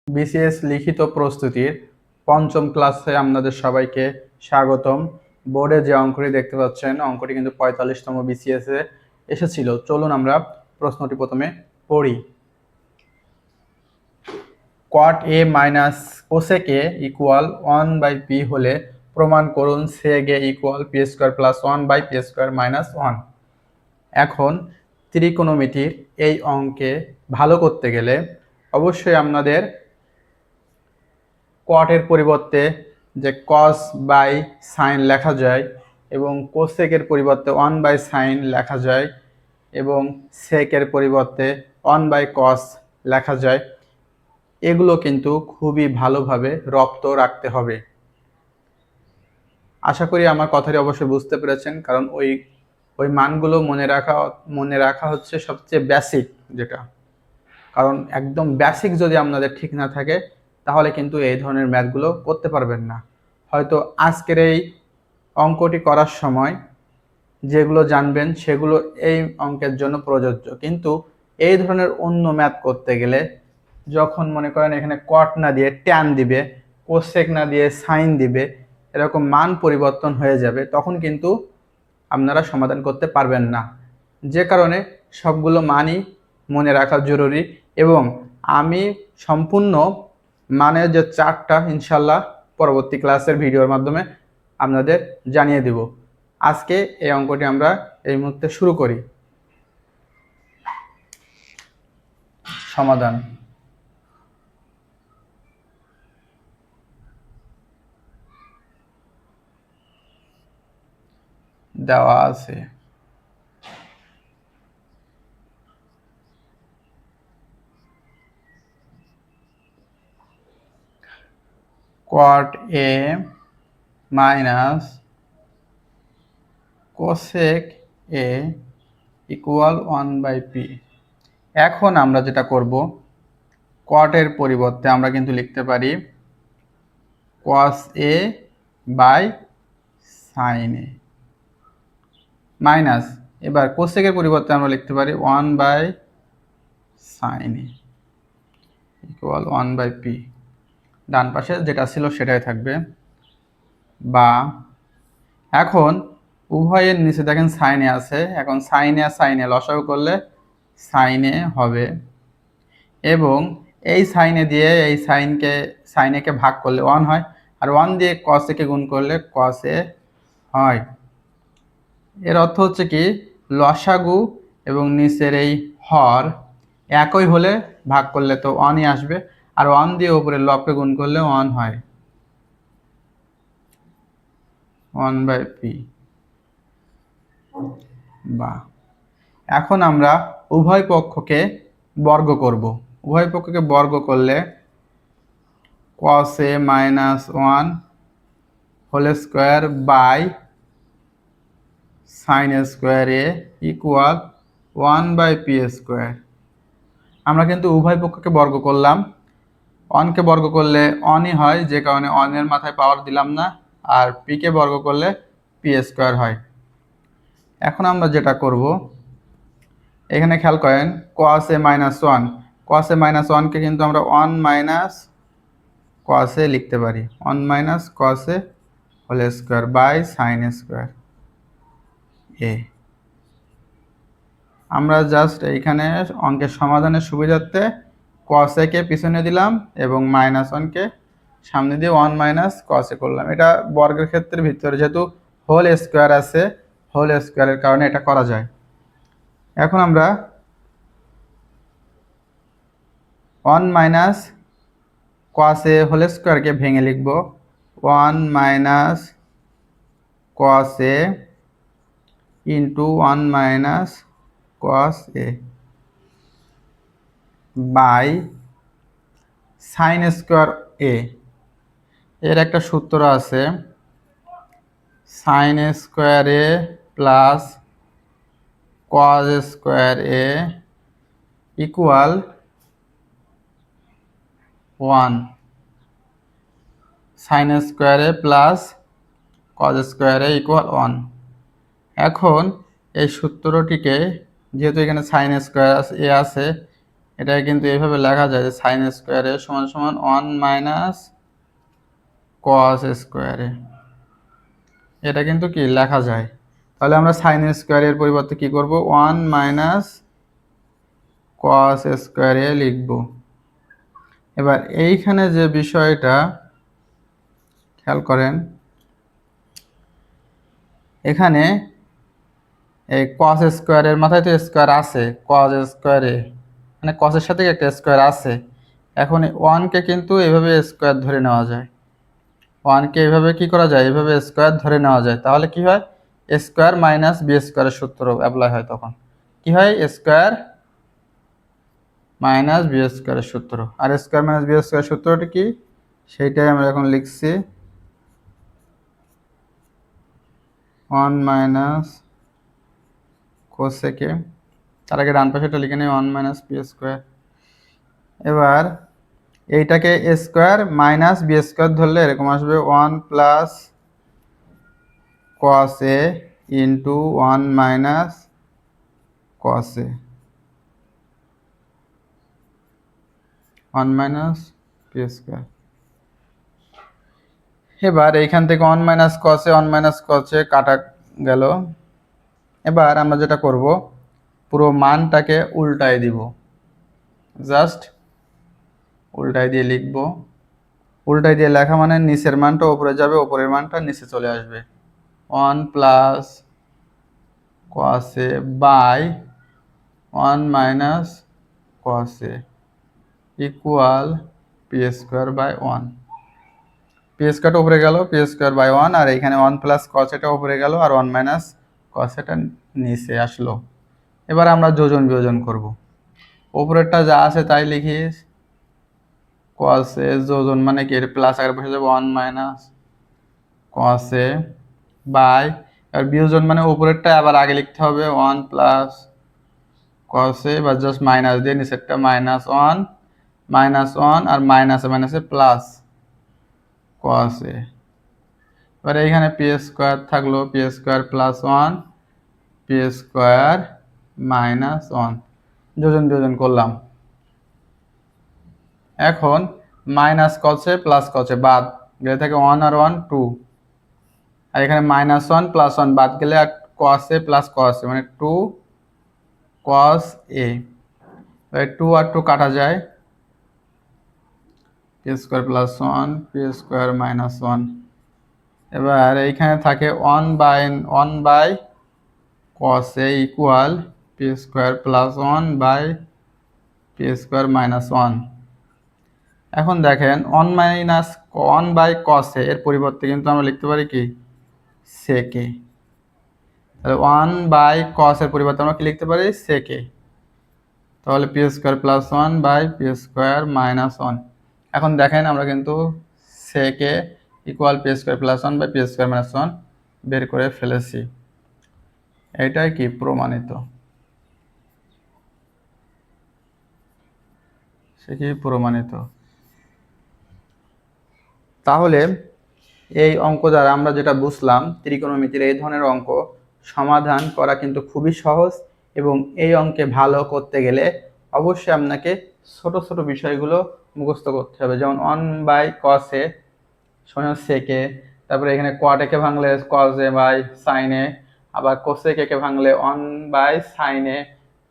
BCS লিখিত প্রস্তুতির পঞ্চম ক্লাসে আপনাদের সবাইকে স্বাগতম। বোর্ডে যে অঙ্কটি দেখতে পাচ্ছেন, অঙ্কটি কিন্তু 45তম বিসিএস এ এসেছিল। চলুন আমরা প্রশ্নটি প্রথমে পড়ি। cot a minus cosec a equal 1/p হলে প্রমাণ করুন sec a equal p square plus 1/p square minus 1। এখন ত্রিকোণমিতির এই অঙ্কে ভালো করতে গেলে অবশ্যই আপনাদের কটের পরিবর্তে যে কস বাই সাইন লেখা যায় এবং কোসেকের পরিবর্তে 1/sin লেখা যায় এবং সেকের পরিবর্তে 1/cos লেখা যায়। এগুলো কিন্তু খুবই ভালোভাবে রপ্ত রাখতে হবে। আশা করি আমার কথাটি অবশ্যই বুঝতে পেরেছেন, কারণ ওই মানগুলো মনে রাখা হচ্ছে সবচেয়ে বেসিক যেটা। কারণ একদম বেসিক যদি আপনাদের ঠিক না থাকে তাহলে কিন্তু এই ধরনের ম্যাথগুলো করতে পারবেন না। হয়তো আজকের এই অঙ্কটি করার সময় যেগুলো জানবেন সেগুলো এই অঙ্কের জন্য প্রযোজ্য, কিন্তু এই ধরনের অন্য ম্যাথ করতে গেলে যখন মনে করেন এখানে কট না দিয়ে ট্যান দিবে, কোসেক না দিয়ে সাইন দিবে, এরকম মান পরিবর্তন হয়ে যাবে, তখন কিন্তু আপনারা সমাধান করতে পারবেন না। যে কারণে সবগুলো মানই মনে রাখা জরুরি এবং আমি সম্পূর্ণ মানের যে চার্টটা ইনশাল্লাহ পরবর্তী ক্লাসের ভিডিওর মাধ্যমে আপনাদের জানিয়ে দেব। আজকে এই অঙ্কটি আমরা এই মুহূর্তে শুরু করি। সমাধান। দেওয়া আছে cot a minus cosec a equal 1/p। এখন আমরা যেটা করব, কটের পরিবর্তে আমরা কিন্তু লিখতে পারি cos a by sin a minus, এবার কোসেকের পরিবর্তে আমরা লিখতে পারি 1/sin a ইকুয়াল 1/p। ডান পাশে যেটা ছিল সেটাই থাকবে। বা এখন উভয়ের নিচে দেখেন সাইনে আছে, এখন সাইনে আর সাইনে লসাগু করলে সাইনে হবে এবং এই সাইনে দিয়ে এই সাইনেকে ভাগ করলে 1 হয়, আর 1 দিয়ে কসেকে গুণ করলে কসে হয়। এর অর্থ হচ্ছে কি, লসাগু এবং নিচের এই হর একই হলে ভাগ করলে তো 1ই আসবে, আর 1 দিয়ে উপরে লবকে গুণ করলে 1 হয়, 1/p। বা এখন আমরা উভয় পক্ষকে বর্গ করব। উভয় পক্ষকে বর্গ করলে cos a minus 1 whole square by sin a square a equal 1/p square. আমরা কিন্তু উভয় পক্ষকে বর্গ করলাম। 1কে বর্গ করলে 1ই হয়, যে কারণে 1 এর মাথায় পাওয়ার দিলাম না, আর p কে বর্গ করলে p স্কোয়ার হয়। এখন আমরা যেটা করব, এখানে খেয়াল করেন cos a minus 1, cos a minus 1কে কিন্তু আমরা 1 মাইনাস cos a লিখতে পারি, 1 minus cos a whole square by sin a square a। আমরা জাস্ট এইখানে অঙ্কের সমাধানের সুবিধার্থে cos a কে পিছনে দিলাম এবং মাইনাস 1কে সামনে দিয়ে 1 মাইনাস cos a করলাম। এটা বর্গের ক্ষেত্রে ভিতরে যেহেতু হোল স্কোয়ার আছে, হোল স্কোয়ারের কারণে এটা করা যায়। এখন আমরা 1 মাইনাস cos a হোল স্কোয়ারকে ভেঙে লিখব 1 minus cos a into 1 minus cos a by sin square a। এর একটা সূত্র আছে, sin square a plus cos square a equal 1। sin square a plus cos square a equal 1। এখন এই সূত্রটিকে, যেহেতু এখানে sin স্কোয়ার a আছে, এটাকে কিন্তু এইভাবে লেখা যায় যে সাইন স্কোয়ারে সমান সমান 1 মাইনাস কস স্কোয়ারে। এটা কিন্তু কি লেখা যায়। তাহলে আমরা সাইন স্কোয়ারের পরিবর্তে কি করব, 1 মাইনাস কস স্কোয়ারে লিখব। এবার এইখানে যে বিষয়টা খেয়াল করেন, এখানে এই কস স্কোয়ারের মাথায় তো স্কোয়ার আছে, কস স্কোয়ারে মানে কসের সাথে একটা স্কোয়ার আছে। এখন এই ওয়ানকে কিন্তু এভাবে স্কোয়ার ধরে নেওয়া যায়, ওয়ানকে এইভাবে কি করা যায়, এইভাবে স্কোয়ার ধরে নেওয়া যায়। তাহলে কি হয়, স্কোয়ার মাইনাস বি স্কোয়ারের সূত্র অ্যাপ্লাই হয়। তখন কি হয়, স্কোয়ার মাইনাস বি স্কোয়ারের সূত্র। আর স্কোয়ার মাইনাস বি স্কোয়ারের সূত্রটা কি, সেইটাই আমরা এখন লিখছি, 1 মাইনাস কোসেকে, তার আগে ডান পাশেটা লিখে নেই 1 মাইনাস বি স্কোয়ার। এবার এইটাকে স্কোয়ার মাইনাস বি স্কোয়ার ধরলে এরকম আসবে 1 প্লাস কস এ ইন্টু 1 মাইনাস কস এ, 1 মাইনাস বি স্কোয়ার। এবার এইখান থেকে 1 মাইনাস কসে 1 মাইনাস কসে কাটা গেল। এবার আমরা যেটা করব, পুরো মানটাকে উল্টায় দিব, জাস্ট উল্টায় দিয়ে লিখব। উল্টায় দিয়ে লেখা মানে নিচের মানটা উপরে যাবে, উপরের মানটা নিচে চলে আসবে। 1 প্লাস কসে বাই 1 মাইনাস কসে equal P square by 1। P স্কোয়ারটা উপরে গেল, পি স্কোয়ার বাই 1, আর এখানে 1 প্লাস কস এটা উপরে গেল আর 1 মাইনাস কস এটা নিচে আসলো। এবার আমরা যোজন বিয়োজন করব, উপরেরটা যা আছে তাই লিখি, কস এ যোজন মানে কি, প্লাস আগে বসে যাবে 1 মাইনাস কস এ বাই, আর বিয়োজন মানে উপরেরটা আবার আগে লিখতে হবে 1 প্লাস কস এ, বা জাস্ট মাইনাস দিয়ে নিচেরটা মাইনাস 1 আর মাইনাসে মাইনাসে প্লাস কস এ। এবার এইখানে পি স্কোয়ার থাকলো, P square plus 1 p square minus 1, যোজন বিয়োজন করলাম। এখন মাইনাস কসে প্লাস কসে বাদ গেলে থাকে 1 আর 1 2, আর এখানে মাইনাস 1 প্লাস 1 বাদ গেলে আর কস এ প্লাস কস এ মানে 2 কস এ। 2 আর 2 কাটা যায়, p square plus 1 p square minus 1। এবার এইখানে থাকে 1 by cos a equal P square plus 1 by p square minus 1। এখন দেখেন 1 বাই কস এ এর পরিবর্তে কিন্তু আমরা লিখতে পারি কি, সেকে। তাহলে 1 বাই কস এর পরিবর্তে আমরা কি লিখতে পারি, সেকে। তাহলে p square plus 1 by p square minus 1। এখন দেখেন আমরা কিন্তু সেকে equal P square plus 1 by p square minus 1 বের করে ফেলেছি। এটাই কি প্রমাণিত, সে কি প্রমাণিত। তাহলে এই অঙ্ক দ্বারা আমরা যেটা বুঝলাম, ত্রিকোণমিতির এই ধরনের অঙ্ক সমাধান করা কিন্তু খুবই সহজ, এবং এই অঙ্কে ভালো করতে গেলে অবশ্যই আপনাকে ছোট ছোট বিষয়গুলো মুখস্থ করতে হবে। যেমন 1 বাই কস এ সমান সেকে, তারপরে এখানে কোয়াটেকে ভাঙলে কস এ বাই সাইন এ, আবার কোসেকে ভাঙলে 1 বাই সাইন এ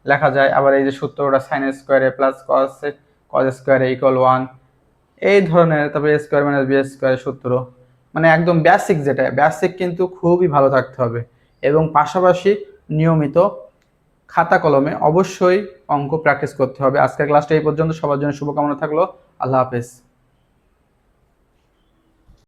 লেখা যায়। আবার এই যে সূত্রটা সাইন স্কোয়ারে প্লাস কস স্কোয়ারে ইকুয়াল 1, এই ধরনের। তারপরে এ স্কোয়ার মাইনাস বি স্কোয়ারের সূত্র, মানে একদম বেসিক, যেটা বেসিক কিন্তু খুবই ভালো থাকতে হবে, এবং পাশাপাশি নিয়মিত খাতা কলমে অবশ্যই অঙ্ক প্র্যাকটিস করতে হবে। আজকের ক্লাসটা এই পর্যন্ত, সবার জন্য শুভকামনা থাকলো। আল্লাহ হাফেজ।